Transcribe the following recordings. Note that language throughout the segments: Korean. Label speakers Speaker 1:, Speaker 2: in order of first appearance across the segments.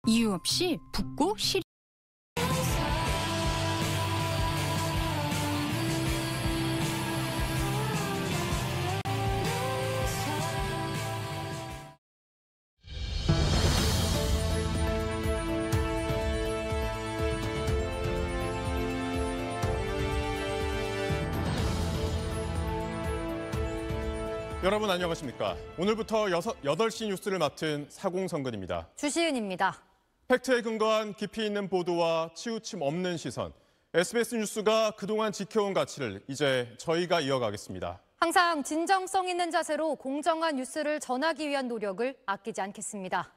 Speaker 1: 이유 없이 붓고 시리.
Speaker 2: 여러분 안녕하십니까? 오늘부터 8시 뉴스를 맡은 사공성근입니다.
Speaker 3: 주시은입니다.
Speaker 2: 팩트에 근거한 깊이 있는 보도와 치우침 없는 시선. SBS 뉴스가 그동안 지켜온 가치를 이제 저희가 이어가겠습니다.
Speaker 3: 항상 진정성 있는 자세로 공정한 뉴스를 전하기 위한 노력을 아끼지 않겠습니다.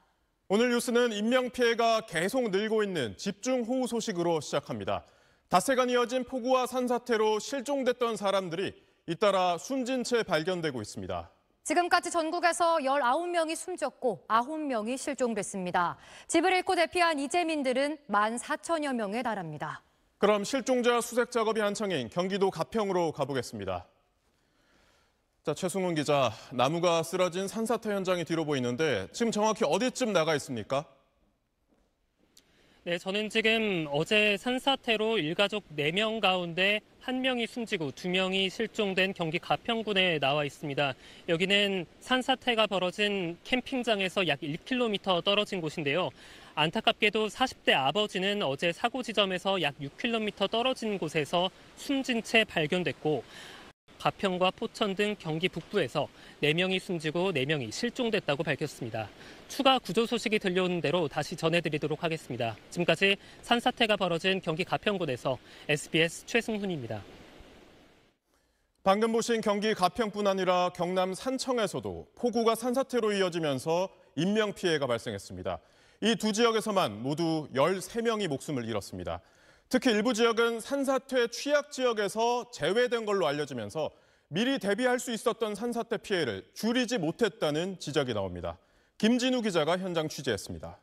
Speaker 2: 오늘 뉴스는 인명피해가 계속 늘고 있는 집중호우 소식으로 시작합니다. 닷새간 이어진 폭우와 산사태로 실종됐던 사람들이 잇따라 숨진 채 발견되고 있습니다.
Speaker 3: 지금까지 전국에서 19명이 숨졌고 9명이 실종됐습니다. 집을 잃고 대피한 이재민들은 14,000여 명에 달합니다.
Speaker 2: 그럼 실종자 수색 작업이 한창인 경기도 가평으로 가보겠습니다. 자, 최승훈 기자, 나무가 쓰러진 산사태 현장이 뒤로 보이는데 지금 정확히 어디쯤 나가 있습니까?
Speaker 4: 네, 저는 지금 어제 산사태로 일가족 4명 가운데 1명이 숨지고 2명이 실종된 경기 가평군에 나와 있습니다. 여기는 산사태가 벌어진 캠핑장에서 약 1km 떨어진 곳인데요. 안타깝게도 40대 아버지는 어제 사고 지점에서 약 6km 떨어진 곳에서 숨진 채 발견됐고 가평과 포천 등 경기 북부에서 4명이 숨지고 4명이 실종됐다고 밝혔습니다. 추가 구조 소식이 들려오는 대로 다시 전해드리도록 하겠습니다. 지금까지 산사태가 벌어진 경기 가평군에서 SBS 최승훈입니다.
Speaker 2: 방금 보신 경기 가평뿐 아니라 경남 산청에서도 폭우가 산사태로 이어지면서 인명피해가 발생했습니다. 이 두 지역에서만 모두 13명이 목숨을 잃었습니다. 특히 일부 지역은 산사태 취약 지역에서 제외된 걸로 알려지면서 미리 대비할 수 있었던 산사태 피해를 줄이지 못했다는 지적이 나옵니다. 김진우 기자가 현장 취재했습니다.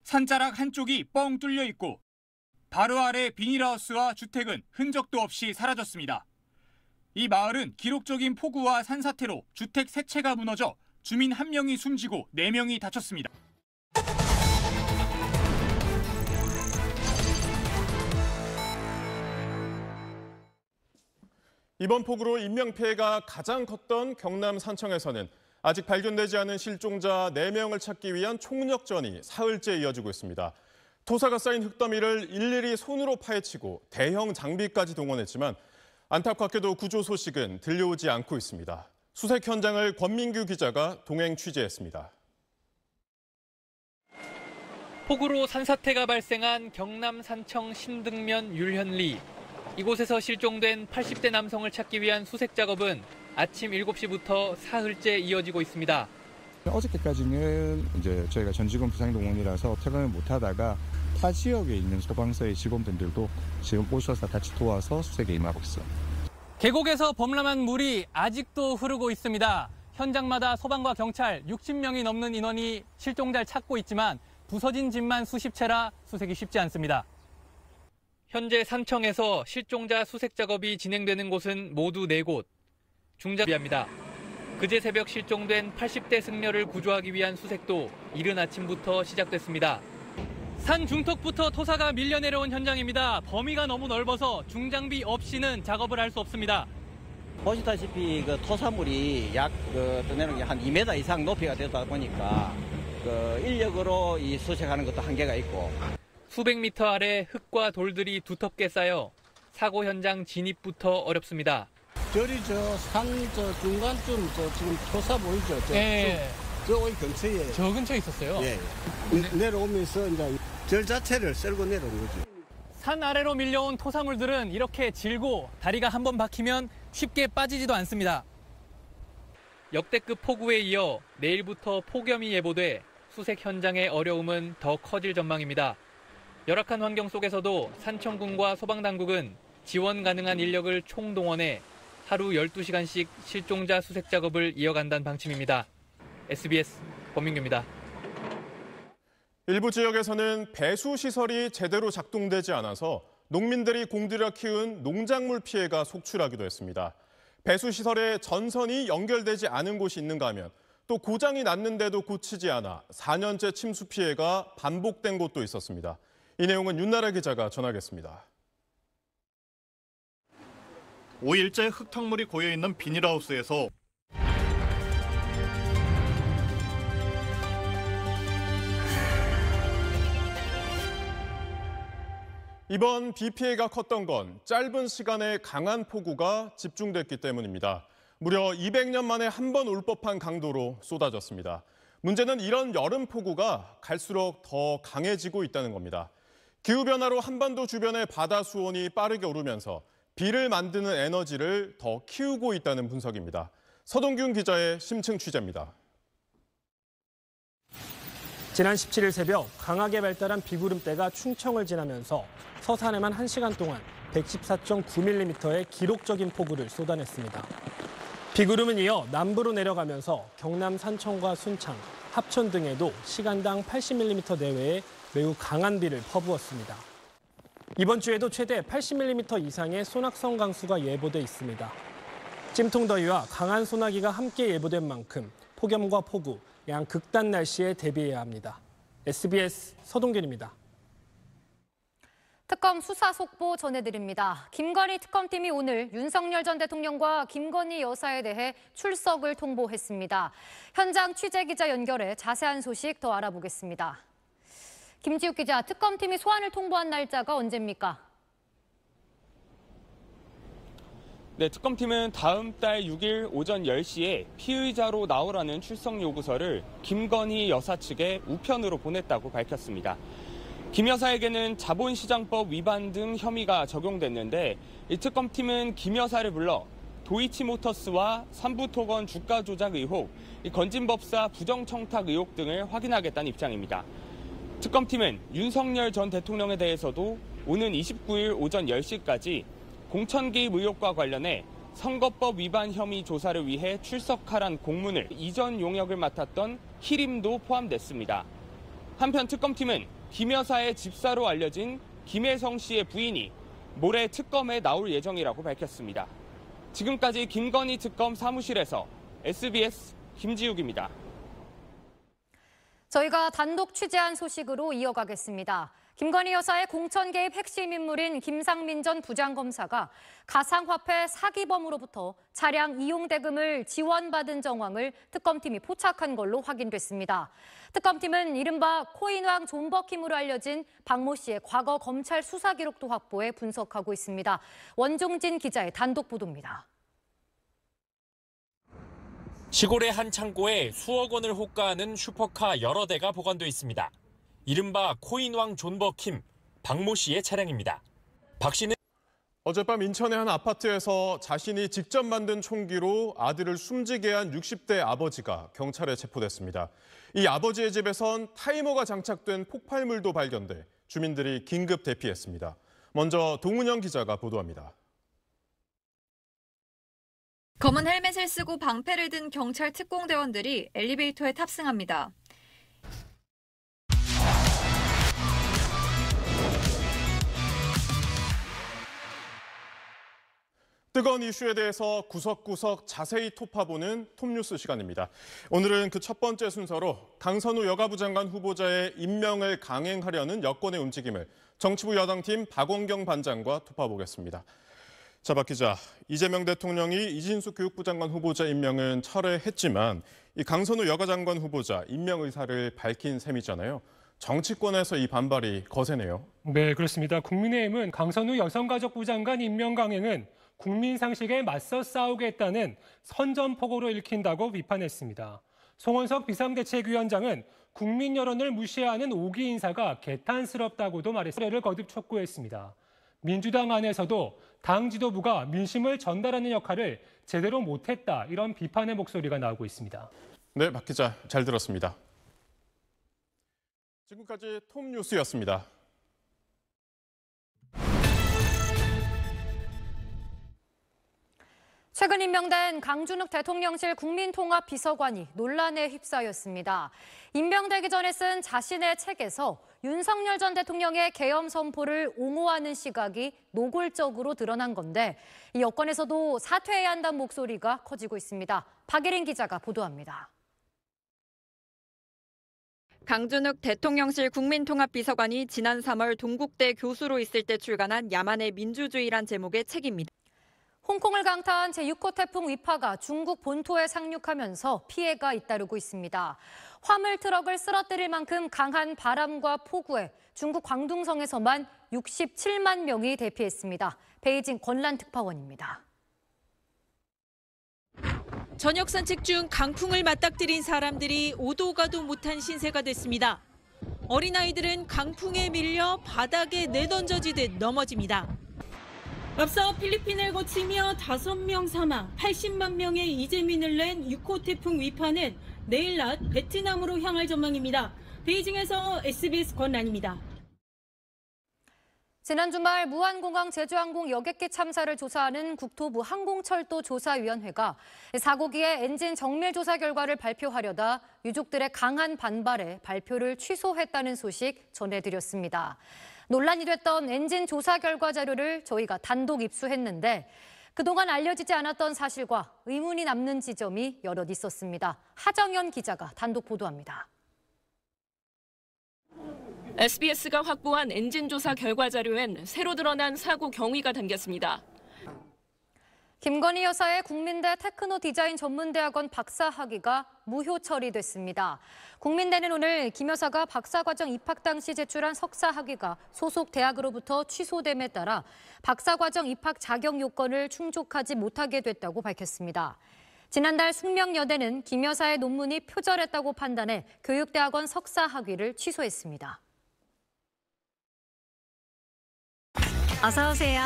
Speaker 5: 산자락 한쪽이 뻥 뚫려 있고 바로 아래 비닐하우스와 주택은 흔적도 없이 사라졌습니다. 이 마을은 기록적인 폭우와 산사태로 주택 3채가 무너져 주민 1명이 숨지고 4명이 다쳤습니다.
Speaker 2: 이번 폭우로 인명피해가 가장 컸던 경남 산청에서는 아직 발견되지 않은 실종자 4명을 찾기 위한 총력전이 사흘째 이어지고 있습니다. 토사가 쌓인 흙더미를 일일이 손으로 파헤치고 대형 장비까지 동원했지만 안타깝게도 구조 소식은 들려오지 않고 있습니다. 수색 현장을 권민규 기자가 동행 취재했습니다.
Speaker 6: 폭우로 산사태가 발생한 경남 산청 신등면 율현리. 이곳에서 실종된 80대 남성을 찾기 위한 수색 작업은 아침 7시부터 사흘째 이어지고 있습니다.
Speaker 7: 어저께까지는 이제 저희가 전직원 부상동원이라서 퇴근을 못하다가 타 지역에 있는 소방서의 직원분들도 지금 오셔서 같이 도와서 수색에 임하고 있어요.
Speaker 6: 계곡에서 범람한 물이 아직도 흐르고 있습니다. 현장마다 소방과 경찰 60명이 넘는 인원이 실종자를 찾고 있지만 부서진 집만 수십 채라 수색이 쉽지 않습니다. 현재 산청에서 실종자 수색 작업이 진행되는 곳은 모두 4곳. 중자비합니다. 그제 새벽 실종된 80대 승려를 구조하기 위한 수색도 이른 아침부터 시작됐습니다. 산 중턱부터 토사가 밀려 내려온 현장입니다. 범위가 너무 넓어서 중장비 없이는 작업을 할 수 없습니다.
Speaker 8: 보시다시피 그 토사물이 약 떠내는 게 한 2m 이상 높이가 되다 보니까 인력으로 이 수색하는 것도 한계가 있고.
Speaker 6: 수백 미터 아래 흙과 돌들이 두텁게 쌓여 사고 현장 진입부터 어렵습니다.
Speaker 9: 저리 산 중간쯤 지금 토사 보이죠? 저 근처에.
Speaker 6: 저 근처에 있었어요?
Speaker 9: 예. 내려오면서 이제 절 자체를 썰고 내려온 거죠.
Speaker 6: 산 아래로 밀려온 토사물들은 이렇게 질고 다리가 한번 박히면 쉽게 빠지지도 않습니다. 역대급 폭우에 이어 내일부터 폭염이 예보돼 수색 현장의 어려움은 더 커질 전망입니다. 열악한 환경 속에서도 산청군과 소방당국은 지원 가능한 인력을 총동원해 하루 12시간씩 실종자 수색 작업을 이어간다는 방침입니다. SBS 권민규입니다.
Speaker 2: 일부 지역에서는 배수 시설이 제대로 작동되지 않아서 농민들이 공들여 키운 농작물 피해가 속출하기도 했습니다. 배수 시설에 전선이 연결되지 않은 곳이 있는가 하면 또 고장이 났는데도 고치지 않아 4년째 침수 피해가 반복된 곳도 있었습니다. 이 내용은 윤나라 기자가 전하겠습니다.
Speaker 10: 5일째 흙탕물이 고여있는 비닐하우스에서
Speaker 2: 이번 비 피해가 컸던 건 짧은 시간에 강한 폭우가 집중됐기 때문입니다. 무려 200년 만에 한 번 올 법한 강도로 쏟아졌습니다. 문제는 이런 여름 폭우가 갈수록 더 강해지고 있다는 겁니다. 기후변화로 한반도 주변의 바다 수온이 빠르게 오르면서 비를 만드는 에너지를 더 키우고 있다는 분석입니다. 서동균 기자의 심층 취재입니다.
Speaker 11: 지난 17일 새벽 강하게 발달한 비구름대가 충청을 지나면서 서산에만 1시간 동안 114.9mm의 기록적인 폭우를 쏟아냈습니다. 비구름은 이어 남부로 내려가면서 경남 산청과 순창, 합천 등에도 시간당 80mm 내외의 매우 강한 비를 퍼부었습니다. 이번 주에도 최대 80mm 이상의 소낙성 강수가 예보돼 있습니다. 찜통더위와 강한 소나기가 함께 예보된 만큼 폭염과 폭우, 양극단 날씨에 대비해야 합니다. SBS 서동균입니다.
Speaker 3: 특검 수사 속보 전해드립니다. 김건희 특검팀이 오늘 윤석열 전 대통령과 김건희 여사에 대해 출석을 통보했습니다. 현장 취재기자 연결해 자세한 소식 더 알아보겠습니다. 김지욱 기자, 특검팀이 소환을 통보한 날짜가 언제입니까?
Speaker 12: 네, 특검팀은 다음 달 6일 오전 10시에 피의자로 나오라는 출석 요구서를 김건희 여사 측에 우편으로 보냈다고 밝혔습니다. 김 여사에게는 자본시장법 위반 등 혐의가 적용됐는데 이 특검팀은 김 여사를 불러 도이치모터스와 삼부토건 주가 조작 의혹, 건진법사 부정청탁 의혹 등을 확인하겠다는 입장입니다. 특검팀은 윤석열 전 대통령에 대해서도 오는 29일 오전 10시까지 공천 개입 의혹과 관련해 선거법 위반 혐의 조사를 위해 출석하란 공문을 이전 용역을 맡았던 히림도 포함됐습니다. 한편 특검팀은 김 여사의 집사로 알려진 김혜성 씨의 부인이 모레 특검에 나올 예정이라고 밝혔습니다. 지금까지 김건희 특검 사무실에서 SBS 김지욱입니다.
Speaker 3: 저희가 단독 취재한 소식으로 이어가겠습니다. 김건희 여사의 공천 개입 핵심 인물인 김상민 전 부장검사가 가상화폐 사기범으로부터 차량 이용 대금을 지원받은 정황을 특검팀이 포착한 걸로 확인됐습니다. 특검팀은 이른바 코인왕 존버킴으로 알려진 박모 씨의 과거 검찰 수사 기록도 확보해 분석하고 있습니다. 원종진 기자의 단독 보도입니다.
Speaker 13: 시골의 한 창고에 수억 원을 호가하는 슈퍼카 여러 대가 보관돼 있습니다. 이른바 코인왕 존버킴, 박모 씨의 차량입니다. 박 씨는
Speaker 2: 어젯밤 인천의 한 아파트에서 자신이 직접 만든 총기로 아들을 숨지게 한 60대 아버지가 경찰에 체포됐습니다. 이 아버지의 집에선 타이머가 장착된 폭발물도 발견돼 주민들이 긴급 대피했습니다. 먼저 동은영 기자가 보도합니다.
Speaker 14: 검은 헬멧을 쓰고 방패를 든 경찰 특공대원들이 엘리베이터에 탑승합니다.
Speaker 2: 뜨거운 이슈에 대해서 구석구석 자세히 톱파보는 톱뉴스 시간입니다. 오늘은 그 첫 번째 순서로 강선우 여가부 장관 후보자의 임명을 강행하려는 여권의 움직임을 정치부 여당팀 박원경 반장과 톱파보겠습니다. 자, 박 기자, 이재명 대통령이 이진숙 교육부 장관 후보자 임명은 철회했지만 이 강선우 여가장관 후보자 임명 의사를 밝힌 셈이잖아요. 정치권에서 이 반발이 거세네요.
Speaker 15: 네, 그렇습니다. 국민의힘은 강선우 여성가족부 장관 임명 강행은 국민 상식에 맞서 싸우겠다는 선전포고로 읽힌다고 비판했습니다. 송원석 비상대책위원장은 국민 여론을 무시하는 오기 인사가 개탄스럽다고도 말했으를 거듭 촉구했습니다. 민주당 안에서도 당 지도부가 민심을 전달하는 역할을 제대로 못했다, 이런 비판의 목소리가 나오고 있습니다.
Speaker 2: 네, 박 기자 잘 들었습니다. 지금까지 톱뉴스였습니다.
Speaker 3: 최근 임명된 강준욱 대통령실 국민통합비서관이 논란에 휩싸였습니다. 임명되기 전에 쓴 자신의 책에서 윤석열 전 대통령의 계엄 선포를 옹호하는 시각이 노골적으로 드러난 건데 이 여권에서도 사퇴해야 한다는 목소리가 커지고 있습니다. 박예린 기자가 보도합니다.
Speaker 16: 강준욱 대통령실 국민통합비서관이 지난 3월 동국대 교수로 있을 때 출간한 야만의 민주주의란 제목의 책입니다.
Speaker 3: 홍콩을 강타한 제6호 태풍 위파가 중국 본토에 상륙하면서 피해가 잇따르고 있습니다. 화물 트럭을 쓰러뜨릴 만큼 강한 바람과 폭우에 중국 광둥성에서만 67만 명이 대피했습니다. 베이징 권란 특파원입니다.
Speaker 17: 저녁 산책 중 강풍을 맞닥뜨린 사람들이 오도 가도 못한 신세가 됐습니다. 어린아이들은 강풍에 밀려 바닥에 내던져지듯 넘어집니다. 앞서 필리핀을 거치며 5명 사망, 80만 명의 이재민을 낸 6호 태풍 위파는 내일 낮 베트남으로 향할 전망입니다. 베이징에서 SBS 권란입니다.
Speaker 3: 지난 주말 무안공항 제주항공 여객기 참사를 조사하는 국토부 항공철도조사위원회가 사고기의 엔진 정밀 조사 결과를 발표하려다 유족들의 강한 반발에 발표를 취소했다는 소식 전해드렸습니다. 논란이 됐던 엔진 조사 결과 자료를 저희가 단독 입수했는데 그동안 알려지지 않았던 사실과 의문이 남는 지점이 여럿 있었습니다. 하정연 기자가 단독 보도합니다.
Speaker 18: SBS가 확보한 엔진 조사 결과 자료엔 새로 드러난 사고 경위가 담겼습니다.
Speaker 3: 김건희 여사의 국민대 테크노 디자인 전문대학원 박사 학위가 무효 처리됐습니다. 국민대는 오늘 김 여사가 박사과정 입학 당시 제출한 석사 학위가 소속 대학으로부터 취소됨에 따라 박사과정 입학 자격 요건을 충족하지 못하게 됐다고 밝혔습니다. 지난달 숙명여대는 김 여사의 논문이 표절했다고 판단해 교육대학원 석사 학위를 취소했습니다.
Speaker 1: 어서 오세요.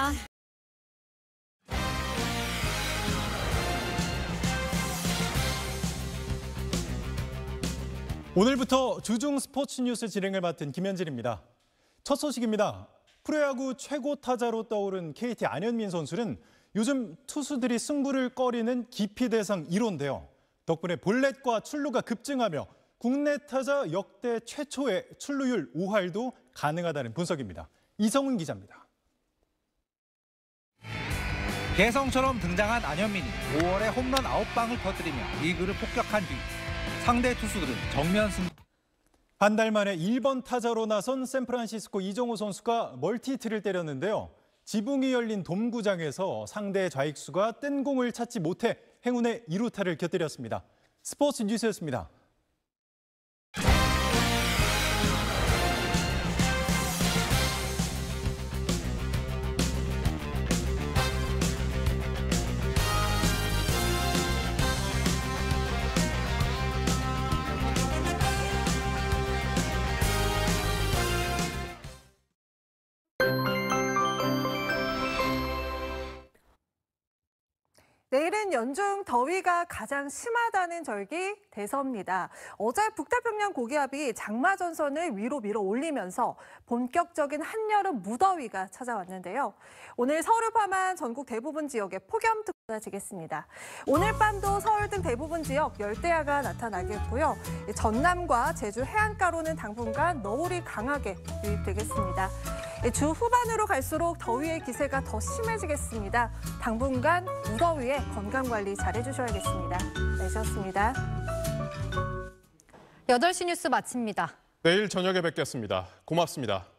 Speaker 19: 오늘부터 주중 스포츠 뉴스 진행을 맡은 김현진입니다. 첫 소식입니다. 프로야구 최고 타자로 떠오른 KT 안현민 선수는 요즘 투수들이 승부를 꺼리는 기피 대상 1호인데요. 덕분에 볼넷과 출루가 급증하며 국내 타자 역대 최초의 출루율 5할도 가능하다는 분석입니다. 이성훈 기자입니다.
Speaker 20: 개성처럼 등장한 안현민이 5월에 홈런 9방을 터뜨리며 리그를 폭격한 뒤 상대 투수들은 정면 승부.
Speaker 19: 한 달 만에 1번 타자로 나선 샌프란시스코 이정호 선수가 멀티히트를 때렸는데요. 지붕이 열린 돔구장에서 상대 좌익수가 뜬 공을 찾지 못해 행운의 2루타를 곁들였습니다. 스포츠 뉴스였습니다.
Speaker 21: 내일은 연중 더위가 가장 심하다는 절기 대서입니다. 어제 북태평양 고기압이 장마 전선을 위로 밀어 올리면서 본격적인 한여름 무더위가 찾아왔는데요. 오늘 서울을 포함한 전국 대부분 지역에 폭염특보가 쏟아지겠습니다. 오늘 밤도 서울 등 대부분 지역 열대야가 나타나겠고요. 전남과 제주 해안가로는 당분간 너울이 강하게 유입되겠습니다. 주 후반으로 갈수록 더위의 기세가 더 심해지겠습니다. 당분간 무더위에 건강관리 잘해주셔야겠습니다. 내셨습니다.
Speaker 3: 8시 뉴스 마칩니다.
Speaker 2: 내일 저녁에 뵙겠습니다. 고맙습니다.